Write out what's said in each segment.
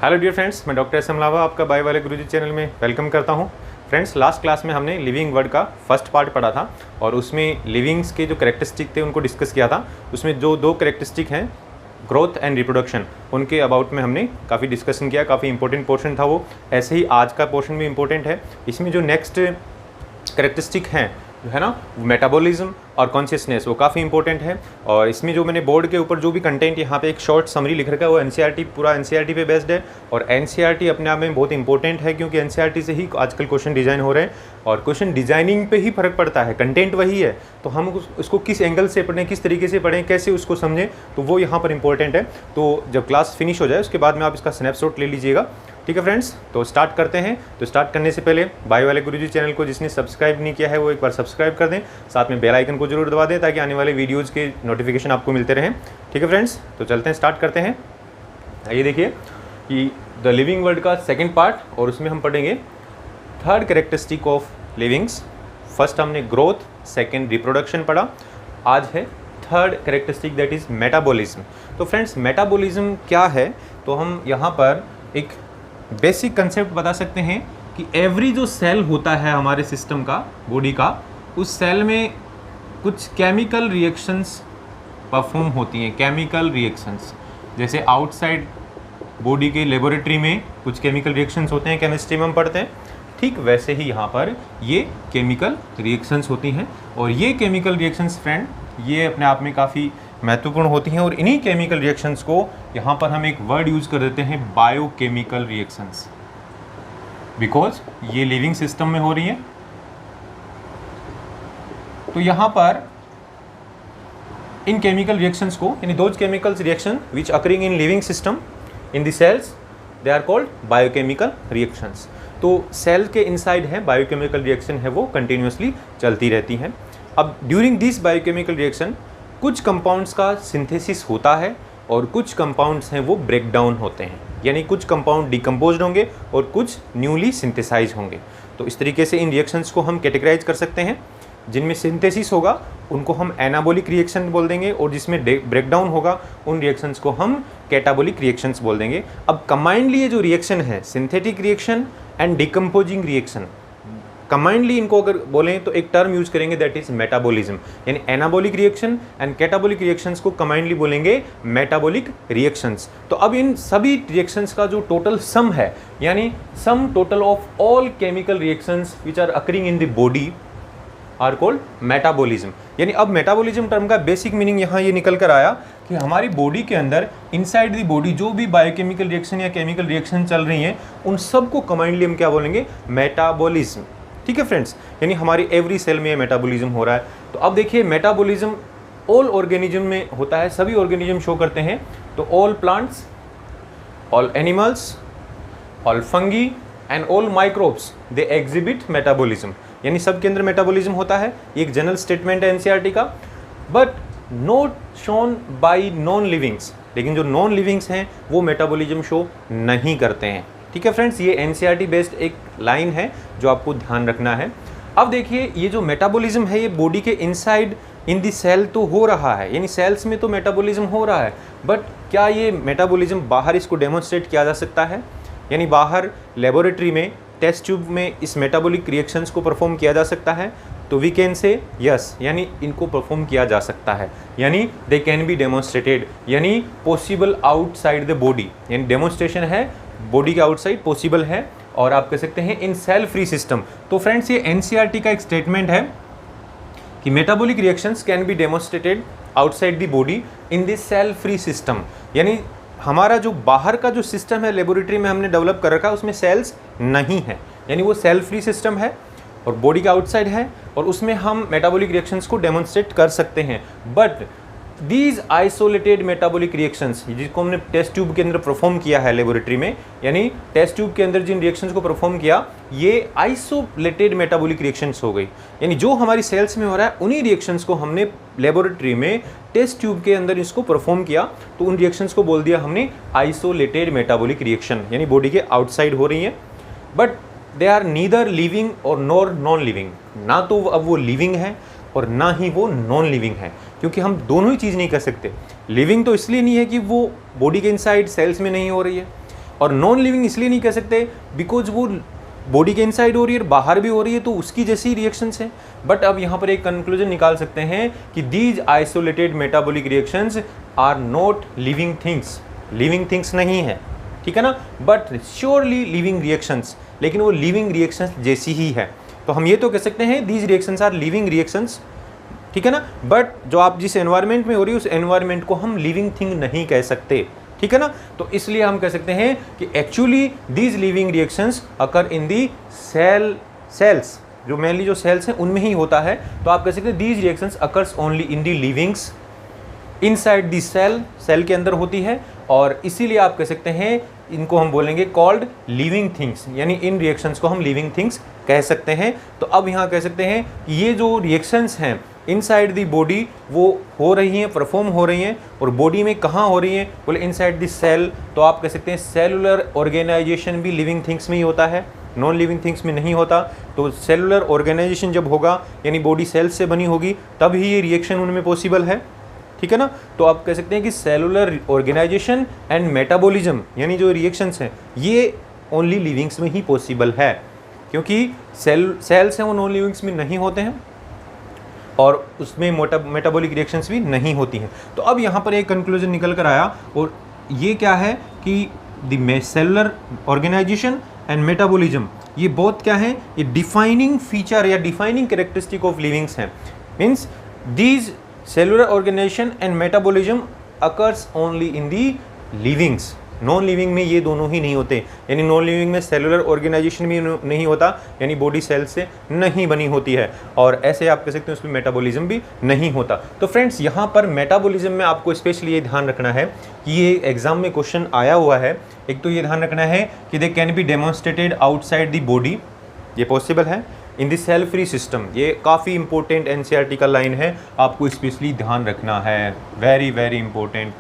Hello dear friends, मैं doctor S M लावा आपका bio वाले गुरुजी चैनल में वेलकम करता हूं। फ्रेंड्स, लास्ट क्लास में हमने लिविंग वर्ड का फर्स्ट पार्ट पढ़ा था और उसमें लिविंग्स के जो कैरेक्टरिस्टिक थे उनको डिस्कस किया था। उसमें जो दो कैरेक्टरिस्टिक हैं, ग्रोथ एंड रिप्रोडक्शन, उनके अबाउट में हमने काफ़ी डिस्कशन किया। काफ़ी इंपॉर्टेंट पोर्शन था वो। ऐसे ही आज का पोर्शन भी इंपॉर्टेंट है। इसमें जो नेक्स्ट कैरेक्टरिस्टिक हैं जो है ना, मेटाबॉलिज्म और कॉन्शियसनेस, वो काफ़ी इंपॉर्टेंट है। और इसमें जो मैंने बोर्ड के ऊपर जो भी कंटेंट यहाँ पे एक शॉर्ट समरी लिख रखा है वो एनसीईआरटी, पूरा एनसीईआरटी पे बेस्ड है। और एनसीईआरटी अपने आप में बहुत इंपॉर्टेंट है क्योंकि एनसीईआरटी से ही आजकल क्वेश्चन डिज़ाइन हो रहे हैं और क्वेश्चन डिज़ाइनिंग पे ही फ़र्क पड़ता है। कंटेंट वही है, तो हम उसको किस एंगल से पढ़ें, किस तरीके से पढ़ें, कैसे उसको समझें, तो वो यहाँ पर इंपॉर्टेंट है। तो जब क्लास फिनिश हो जाए उसके बाद में आप इसका स्नैपशॉट ले लीजिएगा। ठीक है फ्रेंड्स, तो स्टार्ट करते हैं। तो स्टार्ट करने से पहले बायो वाले गुरुजी चैनल को जिसने सब्सक्राइब नहीं किया है वो एक बार सब्सक्राइब कर दें, साथ में बेल आइकन को जरूर दबा दें ताकि आने वाले वीडियोज़ के नोटिफिकेशन आपको मिलते रहें। ठीक है फ्रेंड्स, तो चलते हैं, स्टार्ट करते हैं। आइए देखिए कि द लिविंग वर्ल्ड का सेकेंड पार्ट, और उसमें हम पढ़ेंगे third characteristic of livings. First हमने ग्रोथ, सेकेंड रिप्रोडक्शन पढ़ा। आज है third characteristic, that is metabolism. तो फ्रेंड्स, मेटाबॉलिज्म क्या है, तो हम यहाँ पर एक बेसिक कंसेप्ट बता सकते हैं कि एवरी जो सेल होता है हमारे सिस्टम का, बॉडी का, उस सेल में कुछ केमिकल रिएक्शंस परफॉर्म होती हैं। केमिकल रिएक्शंस जैसे आउटसाइड बॉडी के लेबोरेटरी में कुछ केमिकल रिएक्शंस होते हैं, केमिस्ट्री में हम पढ़ते हैं, ठीक वैसे ही यहाँ पर ये केमिकल रिएक्शंस होती हैं। और ये केमिकल रिएक्शंस फ्रेंड, ये अपने आप में काफ़ी महत्वपूर्ण होती हैं। और इन्हीं केमिकल रिएक्शंस को यहाँ पर हम एक वर्ड यूज़ कर देते हैं, बायोकेमिकल रिएक्शंस, बिकॉज ये लिविंग सिस्टम में हो रही हैं। तो यहाँ पर इन केमिकल रिएक्शंस को, यानी those chemical reaction which occurring in living system in the cells, they are called biochemical reactions. तो सेल के इनसाइड है बायोकेमिकल रिएक्शन है, वो कंटिन्यूसली चलती रहती हैं। अब ड्यूरिंग दिस बायोकेमिकल रिएक्शन कुछ कंपाउंड्स का सिंथेसिस होता है और कुछ कंपाउंड्स हैं वो ब्रेक डाउन होते हैं, यानी कुछ कंपाउंड डिकम्पोज होंगे और कुछ न्यूली सिंथेसाइज होंगे। तो इस तरीके से इन रिएक्शंस को हम कैटेगराइज कर सकते हैं। जिनमें सिंथेसिस होगा उनको हम एनाबॉलिक रिएक्शन बोल देंगे और जिसमें ब्रेक डाउन होगा उन रिएक्शंस को हम कैटाबॉलिक रिएक्शंस बोल देंगे। अब कंबाइंडली ये जो रिएक्शन है, synthetic reaction and decomposing reaction, combinedly इनको अगर बोलें तो एक टर्म यूज करेंगे, दैट इज मेटाबॉलिज्म। यानी anabolic reaction and catabolic reactions को कंबाइंडली बोलेंगे मेटाबॉलिक रिएक्शंस। तो अब इन सभी रिएक्शंस का जो टोटल सम है, यानी sum total of all chemical reactions which are occurring in the body are called metabolism. यानी अब मेटाबॉलिज्म टर्म का बेसिक मीनिंग यहाँ ये निकल कर आया कि हमारी बॉडी के अंदर, इनसाइड द बॉडी, जो भी बायोकेमिकल रिएक्शन या केमिकल रिएक्शन चल रही हैं उन सबको कंबाइंडली हम क्या बोलेंगे, मेटाबॉलिज्म। ठीक है फ्रेंड्स, यानी हमारी एवरी सेल में मेटाबॉलिज्म हो रहा है। तो अब देखिए, मेटाबॉलिज्म ऑल ऑर्गेनिज्म में होता है, सभी ऑर्गेनिज्म शो करते हैं। तो all plants, all animals, all fungi and all microbes, they exhibit metabolism. यानी सब के अंदर मेटाबॉलिज्म होता है, एक जनरल स्टेटमेंट है एनसीईआरटी का। But not shown by non livings, लेकिन जो नॉन लिविंग्स हैं वो मेटाबॉलिज्म शो नहीं करते हैं। ठीक है फ्रेंड्स, ये एनसीईआरटी बेस्ड एक लाइन है जो आपको ध्यान रखना है। अब देखिए, ये जो मेटाबॉलिज्म है ये बॉडी के इनसाइड इन दी सेल तो हो रहा है, यानी सेल्स में तो मेटाबॉलिज्म हो रहा है, बट क्या ये मेटाबॉलिज्म बाहर इसको डेमोन्स्ट्रेट किया जा सकता है? यानी बाहर लेबोरेटरी में, टेस्ट ट्यूब में इस मेटाबॉलिक रिएक्शंस को परफॉर्म किया जा सकता है? तो वी कैन से यस, यानी इनको परफॉर्म किया जा सकता है, यानी दे कैन बी डेमोन्स्ट्रेटेड, यानी पॉसिबल आउटसाइड द बॉडी, यानी डेमोन्स्ट्रेशन है बॉडी के आउटसाइड पॉसिबल है, और आप कह सकते हैं इन सेल फ्री सिस्टम। तो फ्रेंड्स, ये एनसीईआरटी का एक स्टेटमेंट है कि metabolic reactions can be demonstrated outside the body in this cell free system. यानी हमारा जो बाहर का जो सिस्टम है लेबोरेटरी में हमने डेवलप कर रखा है उसमें सेल्स नहीं है, यानी वो सेल फ्री सिस्टम है और बॉडी के आउटसाइड है, और उसमें हम मेटाबॉलिक रिएक्शंस को डेमोन्स्ट्रेट कर सकते हैं। But these isolated metabolic reactions, जिसको हमने टेस्ट ट्यूब के अंदर परफॉर्म किया है लेबोरेटरी में, यानी टेस्ट ट्यूब के अंदर जिन रिएक्शंस को परफॉर्म किया, ये आइसोलेटेड मेटाबॉलिक रिएक्शंस हो गई। यानी जो हमारी सेल्स में हो रहा है उन्हीं रिएक्शंस को हमने लेबोरेटरी में टेस्ट ट्यूब के अंदर इसको परफॉर्म किया, तो उन रिएक्शंस को बोल दिया हमने आइसोलेटेड मेटाबॉलिक रिएक्शन, यानी बॉडी के आउटसाइड हो रही हैं। But they are neither living और नॉर नॉन लिविंग, ना तो अब वो लिविंग है और ना ही वो नॉन लिविंग है, क्योंकि हम दोनों ही चीज़ नहीं कर सकते। लिविंग तो इसलिए नहीं है कि वो बॉडी के इनसाइड सेल्स में नहीं हो रही है, और नॉन लिविंग इसलिए नहीं कह सकते बिकॉज वो बॉडी के इनसाइड हो रही है, बाहर भी हो रही है, तो उसकी जैसी रिएक्शंस हैं। बट अब यहाँ पर एक कंक्लूजन निकाल सकते हैं कि these isolated metabolic reactions are not living things, living things नहीं है, ठीक है ना, बट श्योरली लिविंग रिएक्शंस, लेकिन वो लिविंग रिएक्शंस जैसी ही है। तो हम ये तो कह सकते हैं these reactions are living reactions, ठीक है ना, बट जो आप जिस एनवायरनमेंट में हो रही है उस एनवायरनमेंट को हम लिविंग थिंग नहीं कह सकते, ठीक है ना। तो इसलिए हम कह सकते हैं कि actually these living reactions occur in the cells, जो मेनली जो सेल्स हैं उनमें ही होता है। तो आप कह सकते हैं these reactions occurs only in the livings, inside the cell, cell के अंदर होती है, और इसीलिए आप कह सकते हैं इनको हम बोलेंगे कॉल्ड लिविंग थिंग्स, यानी इन रिएक्शंस को हम लिविंग थिंग्स कह सकते हैं। तो अब यहाँ कह सकते हैं कि ये जो रिएक्शंस हैं इनसाइड दी बॉडी वो हो रही हैं, परफॉर्म हो रही हैं, और बॉडी में कहाँ हो रही हैं, बोले इनसाइड दी सेल। तो आप कह सकते हैं सेलुलर ऑर्गेनाइजेशन भी लिविंग थिंग्स में ही होता है, नॉन लिविंग थिंग्स में नहीं होता। तो सेलुलर ऑर्गेनाइजेशन जब होगा यानी बॉडी सेल्स से बनी होगी तब ही ये रिएक्शन उनमें पॉसिबल है, ठीक है ना। तो आप कह सकते हैं कि सेलुलर ऑर्गेनाइजेशन एंड मेटाबॉलिज्म यानी जो रिएक्शंस हैं ये ओनली लिविंग्स में ही पॉसिबल है, क्योंकि सेल्स हैं वो नॉन लिविंग्स में नहीं होते हैं और उसमें मेटाबॉलिक रिएक्शंस भी नहीं होती हैं। तो अब यहाँ पर एक कंक्लूजन निकल कर आया, और ये क्या है कि the cellular organisation and metabolism ये बहुत क्या है, ये डिफाइनिंग फीचर या डिफाइनिंग कैरेक्टरिस्टिक ऑफ लिविंग्स हैं। Means these cellular organisation and metabolism occurs only in the livings, non living में ये दोनों ही नहीं होते, यानी नॉन लिविंग में सेलुलर ऑर्गेनाइजेशन भी नहीं होता, यानी बॉडी सेल से नहीं बनी होती है, और ऐसे आप कह सकते हैं उसमें मेटाबॉलिज्म भी नहीं होता। तो फ्रेंड्स यहाँ पर मेटाबॉलिज्म में आपको स्पेशली ये ध्यान रखना है कि ये एग्जाम में क्वेश्चन आया हुआ है। एक तो ये ध्यान रखना है कि they can be demonstrated outside the body, ये पॉसिबल है, in the cell free system, ये काफ़ी इंपॉर्टेंट एनसीईआरटी का लाइन है, आपको स्पेशली ध्यान रखना है, वेरी वेरी इंपॉर्टेंट,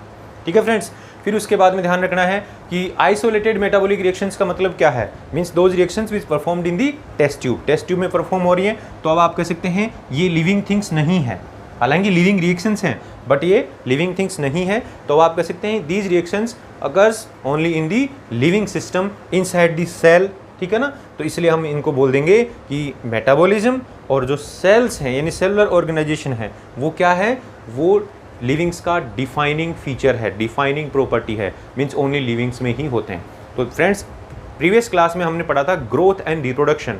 ठीक है फ्रेंड्स। फिर उसके बाद में ध्यान रखना है कि आइसोलेटेड मेटाबॉलिक रिएक्शंस का मतलब क्या है, means those reactions which performed in the test tube में परफॉर्म हो रही हैं। तो अब आप कह सकते हैं ये लिविंग थिंग्स नहीं है, हालांकि लिविंग रिएक्शंस हैं बट ये लिविंग थिंग्स नहीं है। तो आप कह सकते हैं these reactions occurs only in the living system inside the cell, ठीक है ना। तो इसलिए हम इनको बोल देंगे कि मेटाबॉलिज्म और जो सेल्स हैं यानी सेलुलर ऑर्गेनाइजेशन है वो क्या है, वो लिविंग्स का डिफाइनिंग फीचर है, डिफाइनिंग प्रॉपर्टी है, मीन्स ओनली लिविंग्स में ही होते हैं। तो फ्रेंड्स प्रीवियस क्लास में हमने पढ़ा था ग्रोथ एंड रिप्रोडक्शन,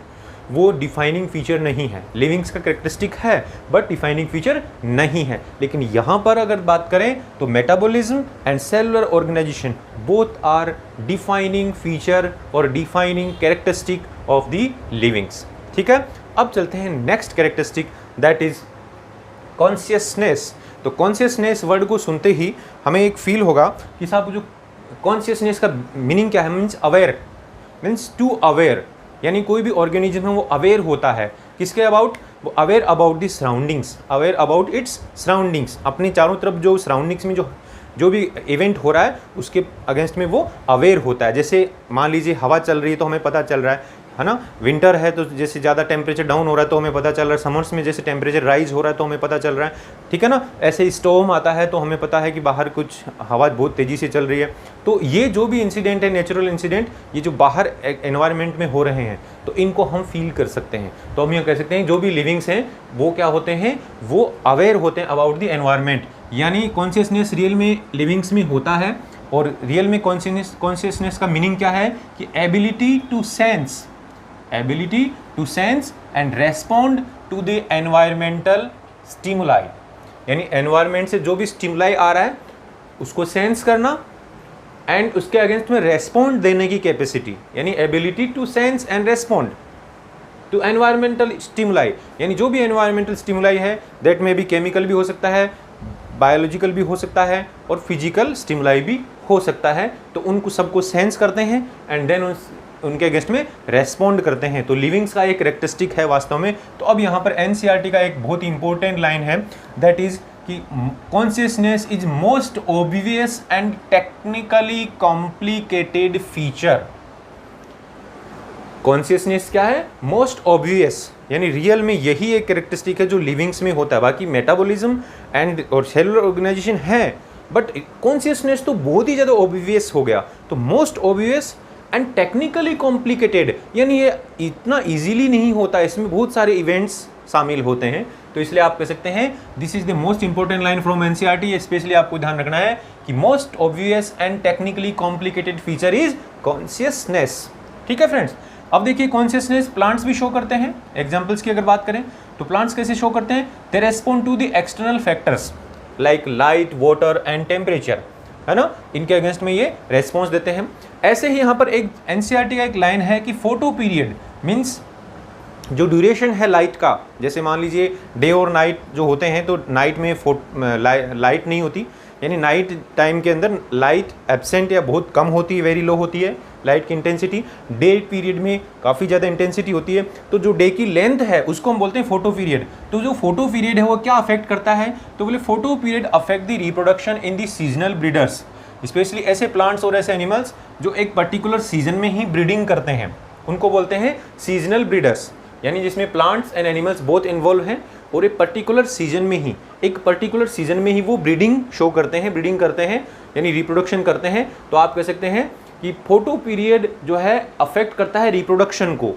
वो डिफाइनिंग फीचर नहीं है, लिविंग्स का कैरेक्टरिस्टिक है बट डिफाइनिंग फीचर नहीं है। लेकिन यहाँ पर अगर बात करें तो metabolism and cellular organisation both are defining feature और defining characteristic of the livings, ठीक है। अब चलते हैं next characteristic, that is consciousness. तो कॉन्शियसनेस वर्ड को सुनते ही हमें एक फील होगा कि साहब जो कॉन्शियसनेस का मीनिंग क्या है, means aware, means to aware, यानी कोई भी ऑर्गेनिज्म है वो अवेयर होता है किसके अबाउट, वो aware about the surroundings, aware about it's surroundings, अपने चारों तरफ जो सराउंडिंग्स में जो भी इवेंट हो रहा है उसके अगेंस्ट में वो अवेयर होता है। जैसे मान लीजिए हवा चल रही है तो हमें पता चल रहा है ना, विंटर है तो जैसे ज़्यादा टेम्परेचर डाउन हो रहा है तो हमें पता चल रहा है, समर्स में जैसे टेम्परेचर राइज हो रहा है तो हमें पता चल रहा है, ठीक है ना। ऐसे स्टॉर्म आता है तो हमें पता है कि बाहर कुछ हवा बहुत तेज़ी से चल रही है। तो ये जो भी इंसिडेंट है, नेचुरल इंसिडेंट, ये जो बाहर एनवायरनमेंट में हो रहे हैं तो इनको हम फील कर सकते हैं। तो हम ये कह सकते हैं जो भी लिविंग्स हैं वो क्या होते हैं, वो अवेयर होते हैं अबाउट द एनवायरनमेंट, यानी कॉन्शियसनेस रियल में लिविंग्स में होता है। और रियल में कॉन्शियसनेस का मीनिंग क्या है कि ability to sense, ability to sense and respond to the environmental stimuli, यानी एनवायरनमेंट से जो भी स्टिमुलाई आ रहा है उसको सेंस करना एंड उसके अगेंस्ट में रेस्पॉन्ड देने की कैपेसिटी, यानी ability to sense and respond to environmental stimuli, यानी जो भी एनवायरमेंटल स्टिमुलाई है दैट में भी केमिकल भी हो सकता है, बायोलॉजिकल भी हो सकता है और फिजिकल स्टिमुलाई भी हो सकता है। तो उनको सबको सेंस करते हैं एंड देन उनके अगेंस्ट में रेस्पॉन्ड करते हैं। तो लिविंग्स का एक कैरेक्टरिस्टिक है वास्तव में। तो अब यहाँ पर एनसीईआरटी का एक बहुत ही इंपॉर्टेंट लाइन है, दैट इज कि consciousness is most obvious and technically complicated feature. Consciousness क्या है, मोस्ट ऑब्वियस, यानी रियल में यही एक कैरेक्टरिस्टिक है जो लिविंग्स में होता है। बाकी मेटाबॉलिज्म एंड और सेलुलर ऑर्गेनाइजेशन है बट कॉन्शियसनेस तो बहुत ही ज़्यादा ऑब्वियस हो गया, तो most obvious and technically complicated, यानी ये इतना इजीली नहीं होता, इसमें बहुत सारे इवेंट्स शामिल होते हैं, तो इसलिए आप कह सकते हैं this is the most important line from NCERT. Specially आपको ध्यान रखना है कि most obvious and technically complicated feature is consciousness. ठीक है फ्रेंड्स, अब देखिए कॉन्शियसनेस प्लांट्स भी शो करते हैं। एग्जांपल्स की अगर बात करें तो प्लांट्स कैसे शो करते हैं, they respond to the external factors like light, water and temperature, है ना, इनके अगेंस्ट में ये रेस्पॉन्स देते हैं। ऐसे ही यहाँ पर एक एनसीईआरटी का एक लाइन है कि फोटो पीरियड मीन्स जो ड्यूरेशन है लाइट का, जैसे मान लीजिए डे और नाइट जो होते हैं, तो नाइट में लाइट नहीं होती, यानी नाइट टाइम के अंदर लाइट एब्सेंट या बहुत कम होती है, वेरी लो होती है लाइट की इंटेंसिटी, डे पीरियड में काफ़ी ज़्यादा इंटेंसिटी होती है, तो जो डे की लेंथ है उसको हम बोलते हैं फोटो पीरियड। तो जो फोटो पीरियड है वो क्या अफेक्ट करता है, तो बोले photo period affect the reproduction in the seasonal breeders, specially ऐसे प्लांट्स और ऐसे एनिमल्स जो एक पर्टिकुलर सीजन में ही ब्रीडिंग करते हैं, उनको बोलते हैं सीजनल ब्रीडर्स, यानी जिसमें plants and animals both involve हैं और एक पर्टिकुलर सीजन में ही वो ब्रीडिंग शो करते हैं, ब्रीडिंग करते हैं यानी रिप्रोडक्शन करते हैं। तो आप कह सकते हैं कि फोटो पीरियड जो है अफेक्ट करता है रिप्रोडक्शन को,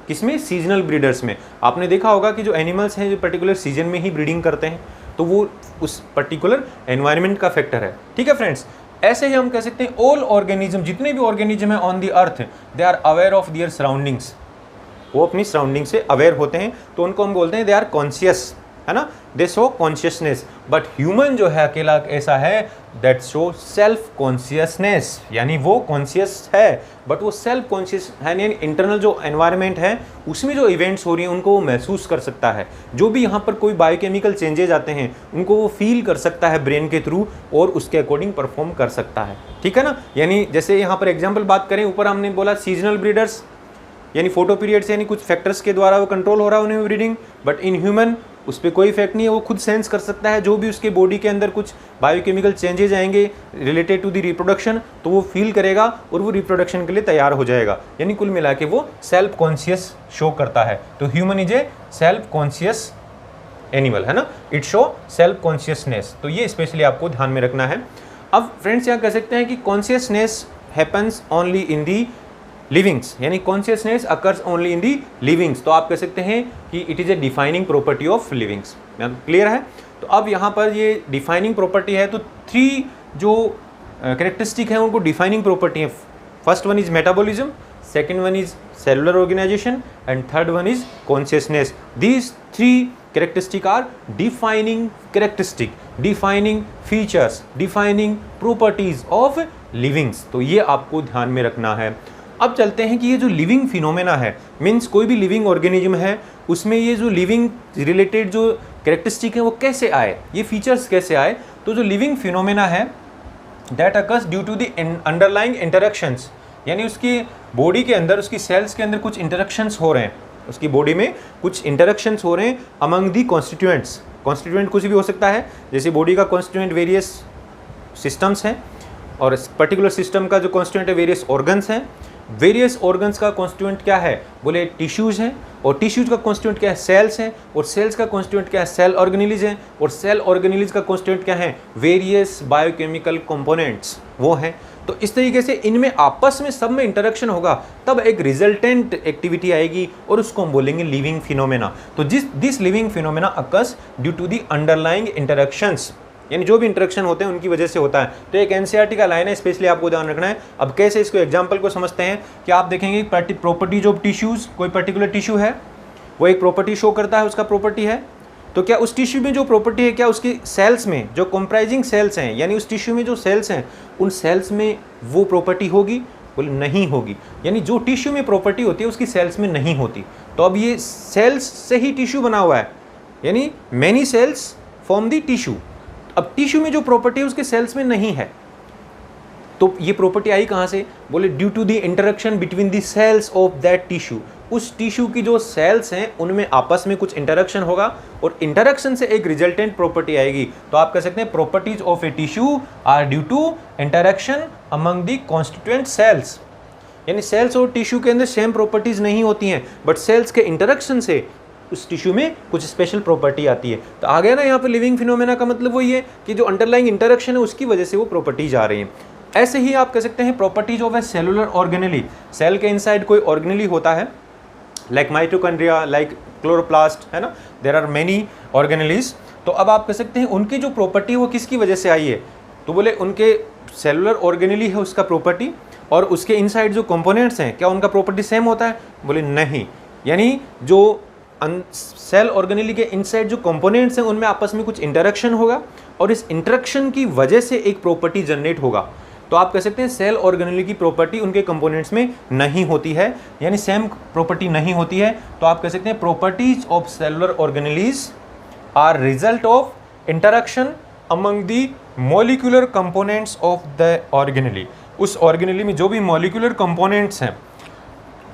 किसमें, सीजनल ब्रीडर्स में। आपने देखा होगा कि जो एनिमल्स हैं जो पर्टिकुलर सीजन में ही ब्रीडिंग करते हैं, तो वो उस पर्टिकुलर एनवायरनमेंट का फैक्टर है। ठीक है फ्रेंड्स, ऐसे ही हम कह सकते हैं ऑल ऑर्गेनिज्म, जितने भी ऑर्गेनिज्म है on the earth, they are aware of their surroundings, वो अपनी सराउंडिंग से अवेयर होते हैं, तो उनको हम बोलते हैं दे आर कॉन्शियस, है ना, दे शो कॉन्शियसनेस। बट ह्यूमन जो है अकेला ऐसा है दैट शो सेल्फ कॉन्शियसनेस, यानी वो कॉन्शियस है बट वो सेल्फ कॉन्शियस है, यानी इंटरनल जो एनवायरनमेंट है उसमें जो इवेंट्स हो रही हैं उनको वो महसूस कर सकता है, जो भी यहाँ पर कोई बायोकेमिकल चेंजेज आते हैं उनको वो फील कर सकता है ब्रेन के थ्रू और उसके अकॉर्डिंग परफॉर्म कर सकता है। ठीक है ना, यानी जैसे यहाँ पर एग्जाम्पल बात करें, ऊपर हमने बोला सीजनल ब्रीडर्स यानी फोटो पीरियड से, यानी कुछ फैक्टर्स के द्वारा वो कंट्रोल हो रहा है उन्हें ब्रीडिंग, बट इन ह्यूमन उस पर कोई इफेक्ट नहीं है, वो खुद सेंस कर सकता है, जो भी उसके बॉडी के अंदर कुछ बायोकेमिकल चेंजेज आएंगे रिलेटेड टू द रिप्रोडक्शन, तो वो फील करेगा और वो रिप्रोडक्शन के लिए तैयार हो जाएगा, यानी कुल मिला के वो सेल्फ कॉन्शियस शो करता है। तो human is a self conscious animal, है ना, इट शो सेल्फ कॉन्शियसनेस, तो ये स्पेशली आपको ध्यान में रखना है। अब फ्रेंड्स यहाँ कह सकते हैं कि consciousness happens only in the livings, यानी consciousness occurs only in the livings, तो आप कह सकते हैं कि it is a defining property of livings. Clear है, तो अब यहाँ पर ये डिफाइनिंग प्रॉपर्टी है, तो 3 जो कैरेक्टरिस्टिक है उनको डिफाइनिंग प्रॉपर्टी है। First one is metabolism, second one is cellular organisation and third one is consciousness. These 3 characteristic are defining characteristic, defining features, defining properties of livings, तो ये आपको ध्यान में रखना है। अब चलते हैं कि ये जो लिविंग फिनोमेना है, मीन्स कोई भी लिविंग ऑर्गेनिज्म है उसमें ये जो लिविंग रिलेटेड जो कैरेक्टरिस्टिक है वो कैसे आए, ये फीचर्स कैसे आए। तो जो लिविंग फिनोमेना है that occurs due to the underlying interactions, यानी उसकी बॉडी के अंदर, उसकी सेल्स के अंदर कुछ इंटरेक्शंस हो रहे हैं, उसकी बॉडी में कुछ इंटरेक्शंस हो रहे हैं अमंग दी कॉन्स्टिट्यूएंट्स। कॉन्स्टिट्यूएंट कुछ भी हो सकता है, जैसे बॉडी का कॉन्स्टिट्यूएंट वेरियस सिस्टम्स हैं और पर्टिकुलर सिस्टम का जो कॉन्स्टिट्यूएंट है वेरियस ऑर्गन्स हैं। वेरियस ऑर्गन्स का कॉन्स्टिट्यूएंट क्या है, बोले टिश्यूज़ हैं, और टिश्यूज़ का कॉन्स्टिट्यूएंट क्या है, सेल्स हैं, और सेल्स का कॉन्स्टिट्यूएंट क्या है, सेल ऑर्गेनेलिज हैं, और सेल ऑर्गेनेलिज का कॉन्स्टिट्यूएंट क्या है, वेरियस बायोकेमिकल कंपोनेंट्स वो हैं। तो इस तरीके से इनमें आपस में सब में इंटरेक्शन होगा, तब एक रिजल्टेंट एक्टिविटी आएगी और उसको हम बोलेंगे लिविंग फिनोमेना। तो this living phenomena occurs due to the underlying interactions, यानी जो भी इंटरेक्शन होते हैं उनकी वजह से होता है। तो एक एनसीईआरटी का लाइन है, स्पेशली आपको ध्यान रखना है। अब कैसे इसको एग्जांपल को समझते हैं कि आप देखेंगे प्रॉपर्टीज ऑफ टिश्यूज, कोई पर्टिकुलर टिश्यू है वो एक प्रॉपर्टी शो करता है, उसका प्रॉपर्टी है, तो क्या उस टिश्यू में जो प्रॉपर्टी है, क्या उसकी सेल्स में जो कंप्राइजिंग सेल्स हैं, यानी उस टिश्यू में जो सेल्स हैं उन सेल्स में वो प्रॉपर्टी होगी, बोले नहीं होगी, यानी जो टिश्यू में प्रॉपर्टी होती है उसकी सेल्स में नहीं होती। तो अब ये सेल्स से ही टिश्यू बना हुआ है, यानी मैनी सेल्स फॉर्म दी टिश्यू। अब टिश्यू में जो प्रॉपर्टी है उसके सेल्स में नहीं है, तो ये प्रॉपर्टी आई कहाँ से, बोले due to the interaction between the cells of that tissue. उस टिश्यू की जो सेल्स हैं उनमें आपस में कुछ इंटरेक्शन होगा और इंटरेक्शन से एक रिजल्टेंट प्रॉपर्टी आएगी। तो आप कह सकते हैं properties of a tissue are due to interaction among the constituent cells, यानी सेल्स और टिश्यू के अंदर सेम प्रॉपर्टीज नहीं होती हैं, बट सेल्स के इंटरेक्शन से उस टिश्यू में कुछ स्पेशल प्रॉपर्टी आती है। तो आ गया ना यहाँ पे लिविंग फिनोमेना का मतलब वही है कि जो अंडरलाइंग इंटरेक्शन है उसकी वजह से वो प्रॉपर्टीज आ रही हैं। ऐसे ही आप कह सकते हैं properties of a cellular organelle, cell के इनसाइड कोई ऑर्गेनेली होता है लाइक माइटोकॉन्ड्रिया, लाइक क्लोरोप्लास्ट, है ना, देयर आर मेनी ऑर्गेनेलीज। तो अब आप कह सकते हैं उनकी जो प्रॉपर्टी वो किसकी वजह से आई है, तो बोले उनके सेलुलर ऑर्गेनेली है उसका प्रॉपर्टी, और उसके इनसाइड जो कंपोनेंट्स हैं क्या उनका प्रॉपर्टी सेम होता है, बोले नहीं। यानी जो सेल ऑर्गेनेली के इनसाइड जो कंपोनेंट्स हैं उनमें आपस में कुछ इंटरेक्शन होगा और इस इंटरेक्शन की वजह से एक प्रॉपर्टी जनरेट होगा। तो आप कह सकते हैं सेल ऑर्गेनेली की प्रॉपर्टी उनके कंपोनेंट्स में नहीं होती है, यानी सेम प्रॉपर्टी नहीं होती है। तो आप कह सकते हैं properties of cellular organelles are result of interaction among the molecular components of the organelle. उस ऑर्गेनेली में जो भी मॉलिक्यूलर कंपोनेंट्स हैं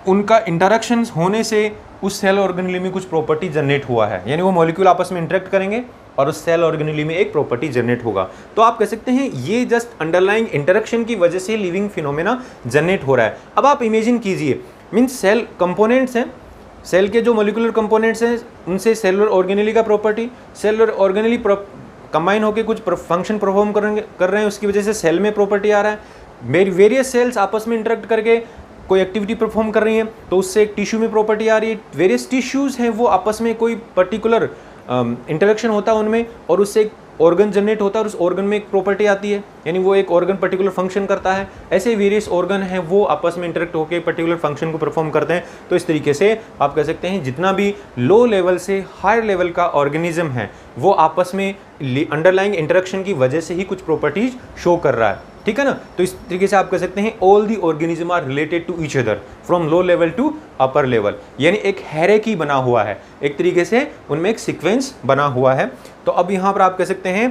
उनका इंटरेक्शन होने से उस सेल ऑर्गेनेली में कुछ प्रॉपर्टी जनरेट हुआ है, यानी वो मॉलिक्यूल आपस में इंटरेक्ट करेंगे और उस सेल ऑर्गेनेली में एक प्रॉपर्टी जनरेट होगा। तो आप कह सकते हैं ये जस्ट अंडरलाइंग इंटरेक्शन की वजह से लिविंग फिनोमेना जनरेट हो रहा है। अब आप इमेजिन कीजिए, मीन्स सेल कंपोनेंट्स हैं, सेल के जो मॉलिक्यूलर कंपोनेंट्स हैं उनसे सेलुलर ऑर्गेनेली का प्रॉपर्टी, सेलुलर ऑर्गेनेली कंबाइन होकर कुछ फंक्शन परफॉर्म कर रहे हैं, उसकी वजह से सेल में प्रॉपर्टी आ रहा है। वेरियस सेल्स आपस में इंटरेक्ट करके कोई एक्टिविटी परफॉर्म कर रही हैं तो उससे एक टिश्यू में प्रॉपर्टी आ रही है। वेरियस टिश्यूज़ हैं वो आपस में कोई पर्टिकुलर इंटरेक्शन होता है उनमें और उससे एक ऑर्गन जनरेट होता है और उस ऑर्गन में एक प्रॉपर्टी आती है, यानी वो एक ऑर्गन पर्टिकुलर फंक्शन करता है। ऐसे वेरियस ऑर्गन हैं वो आपस में इंटरेक्ट होकर पर्टिकुलर फंक्शन को परफॉर्म करते हैं। तो इस तरीके से आप कह सकते हैं जितना भी लो लेवल से हायर लेवल का ऑर्गेनिज्म है वो आपस में अंडरलाइंग इंटरेक्शन की वजह से ही कुछ प्रॉपर्टीज शो कर रहा है, ठीक है ना। तो इस तरीके से आप कह सकते हैं all the organism are related to each other from low level to upper level, यानी एक हायरार्की बना हुआ है, एक तरीके से उनमें एक सीक्वेंस बना हुआ है। तो अब यहाँ पर आप कह सकते हैं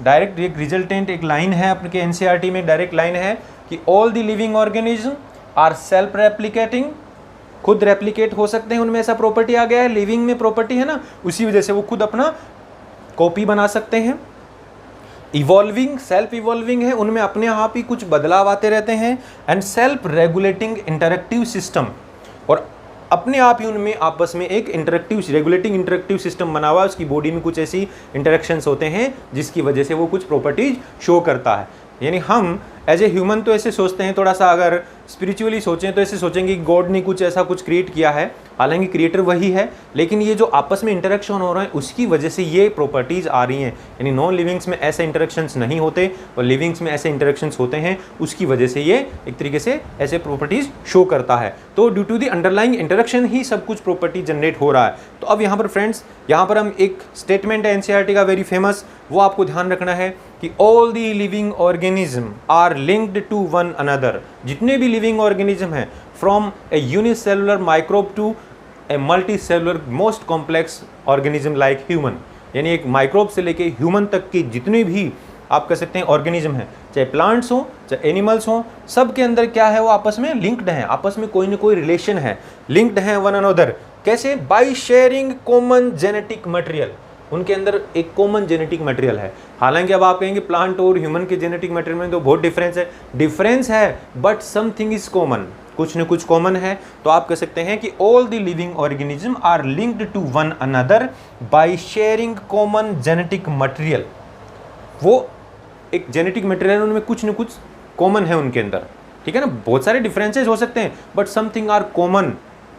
डायरेक्ट एक रिजल्टेंट एक लाइन है आपके एनसीईआरटी में, डायरेक्ट लाइन है कि all the living organism are self replicating, खुद रेप्लिकेट हो सकते हैं, उनमें ऐसा प्रॉपर्टी आ गया है, लिविंग में प्रॉपर्टी है ना, उसी वजह से वो खुद अपना कॉपी बना सकते हैं। इवॉल्विंग, सेल्फ इवॉल्विंग है, उनमें अपने आप ही कुछ बदलाव आते रहते हैं। And self regulating interactive system, और अपने आप ही उनमें आपस में एक इंटरेक्टिव रेगुलेटिंग इंटरेक्टिव सिस्टम बना हुआ है, उसकी बॉडी में कुछ ऐसी इंटरेक्शंस होते हैं जिसकी वजह से वो कुछ प्रॉपर्टीज शो करता है। यानी हम एज ए ह्यूमन तो ऐसे सोचते हैं, थोड़ा सा अगर स्पिरिचुअली सोचें तो ऐसे सोचेंगे कि गॉड ने कुछ ऐसा कुछ क्रिएट किया है, हालांकि क्रिएटर वही है, लेकिन ये जो आपस में इंटरेक्शन हो रहा है उसकी वजह से ये प्रॉपर्टीज़ आ रही हैं। यानी नॉन लिविंग्स में ऐसे इंटरेक्शंस नहीं होते और लिविंग्स में ऐसे इंटरेक्शंस होते हैं, उसकी वजह से ये एक तरीके से ऐसे प्रॉपर्टीज़ शो करता है। तो due to the underlying interaction ही सब कुछ प्रॉपर्टी जनरेट हो रहा है। तो अब यहाँ पर फ्रेंड्स, यहाँ पर हम एक स्टेटमेंट है एनसीईआरटी का वेरी फेमस, वो आपको ध्यान रखना है कि all the living organism are linked to one another. जितने भी लिविंग ऑर्गेनिज्म हैं from a unicellular microbe to a multi cellular most complex organism like human, यानी एक माइक्रोब से लेके ह्यूमन तक की जितने भी आप कह सकते हैं ऑर्गेनिज्म हैं, चाहे प्लांट्स हो चाहे एनिमल्स हो, सब के अंदर क्या है वो आपस में लिंक्ड हैं, आपस में कोई ना कोई रिलेशन है, लिंक्ड हैं वन अनदर। कैसे? Bye sharing common genetic material, उनके अंदर एक कॉमन जेनेटिक मटेरियल है। हालांकि अब आप कहेंगे प्लांट और ह्यूमन के जेनेटिक मटेरियल में तो बहुत डिफरेंस है बट समथिंग इज कॉमन, कुछ न कुछ कॉमन है। तो आप कह सकते हैं कि all the living organism are linked to one another by sharing common genetic material. वो एक जेनेटिक मटेरियल, उनमें कुछ न कुछ कॉमन है उनके अंदर, ठीक है ना। बहुत सारे डिफरेंसेस हो सकते हैं but something are common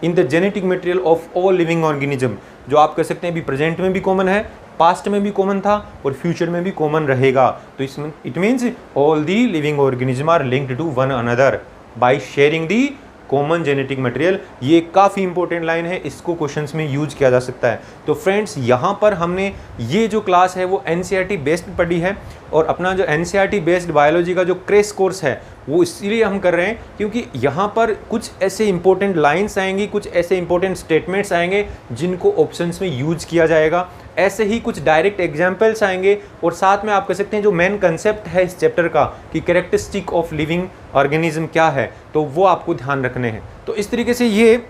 in the genetic material of all living organism, जो आप कह सकते हैं अभी प्रेजेंट में भी कॉमन है, पास्ट में भी कॉमन था और फ्यूचर में भी कॉमन रहेगा। तो इसमें it means all the living organism are linked to one another by sharing the common genetic material. ये काफ़ी इंपॉर्टेंट लाइन है, इसको क्वेश्चंस में यूज किया जा सकता है। तो फ्रेंड्स, यहाँ पर हमने ये जो क्लास है वो एनसीईआरटी बेस्ड पढ़ी है और अपना जो एनसीईआरटी बेस्ड बायोलॉजी का जो क्रैश कोर्स है वो इसलिए हम कर रहे हैं क्योंकि यहाँ पर कुछ ऐसे इंपॉर्टेंट लाइन्स आएंगी, कुछ ऐसे इंपॉर्टेंट स्टेटमेंट्स आएंगे जिनको ऑप्शंस में यूज किया जाएगा। ऐसे ही कुछ डायरेक्ट एग्जाम्पल्स आएंगे और साथ में आप कह सकते हैं जो मेन कंसेप्ट है इस चैप्टर का कि कैरेक्टरिस्टिक ऑफ लिविंग ऑर्गेनिज्म क्या है, तो वो आपको ध्यान रखने हैं। तो इस तरीके से ये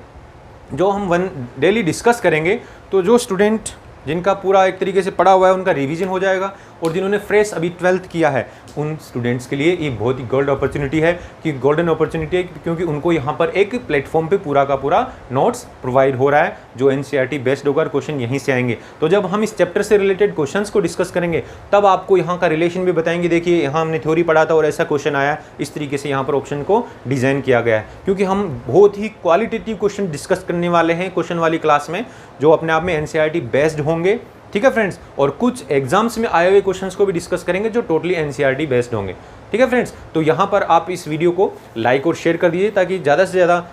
जो हम डेली डिस्कस करेंगे, तो जो स्टूडेंट जिनका पूरा एक तरीके से पढ़ा हुआ है उनका रिवीजन हो जाएगा, और जिन्होंने फ्रेश अभी 12th किया है उन स्टूडेंट्स के लिए ये बहुत ही गोल्ड अपॉर्चुनिटी है, कि गोल्डन अपॉर्चुनिटी है, क्योंकि उनको यहाँ पर एक प्लेटफॉर्म पे पूरा का पूरा नोट्स प्रोवाइड हो रहा है जो एनसीईआरटी बेस्ड होगा, क्वेश्चन यहीं से आएंगे। तो जब हम इस चैप्टर से रिलेटेड क्वेश्चंस को डिस्कस करेंगे तब आपको यहाँ का रिलेशन भी बताएंगे, देखिए यहाँ हमने थ्योरी पढ़ा था और ऐसा क्वेश्चन आया, इस तरीके से यहाँ पर ऑप्शन को डिजाइन किया गया है, क्योंकि हम बहुत ही क्वालिटेटिव क्वेश्चन डिस्कस करने वाले हैं क्वेश्चन वाली क्लास में, जो अपने आप में एनसीईआरटी बेस्ड होंगे, ठीक है फ्रेंड्स, और कुछ एग्जाम्स में आए हुए क्वेश्चंस को भी डिस्कस करेंगे जो टोटली एनसीईआरटी बेस्ड होंगे, ठीक है फ्रेंड्स। तो यहाँ पर आप इस वीडियो को लाइक और शेयर कर दीजिए ताकि ज़्यादा से ज़्यादा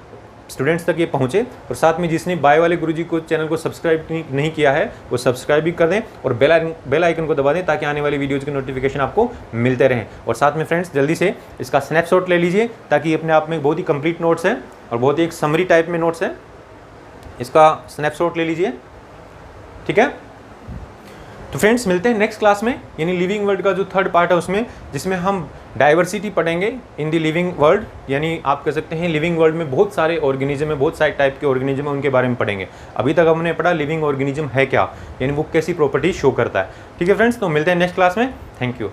स्टूडेंट्स तक ये पहुँचे, और साथ में जिसने बाय वाले गुरुजी को चैनल को सब्सक्राइब नहीं किया है वो सब्सक्राइब भी कर दें, और बेल आइकन को दबा दें ताकि आने वाली वीडियोज़ के नोटिफिकेशन आपको मिलते रहें। और साथ में फ्रेंड्स जल्दी से इसका स्नैपशॉट ले लीजिए ताकि अपने आप में बहुत ही कंप्लीट नोट्स है और बहुत ही एक समरी टाइप में नोट्स है, इसका स्नैपशॉट ले लीजिए, ठीक है। तो फ्रेंड्स मिलते हैं नेक्स्ट क्लास में, यानी लिविंग वर्ल्ड का जो थर्ड पार्ट है उसमें, जिसमें हम डाइवर्सिटी पढ़ेंगे इन द लिविंग वर्ल्ड, यानी आप कह सकते हैं लिविंग वर्ल्ड में बहुत सारे ऑर्गेनिज्म है, बहुत सारे टाइप के ऑर्गेनिज्म है, उनके बारे में पढ़ेंगे। अभी तक हमने पढ़ा लिविंग ऑर्गेनिज्म है क्या, यानी वो कैसी प्रॉपर्टी शो करता है, ठीक है फ्रेंड्स। तो मिलते हैं नेक्स्ट क्लास में, थैंक यू।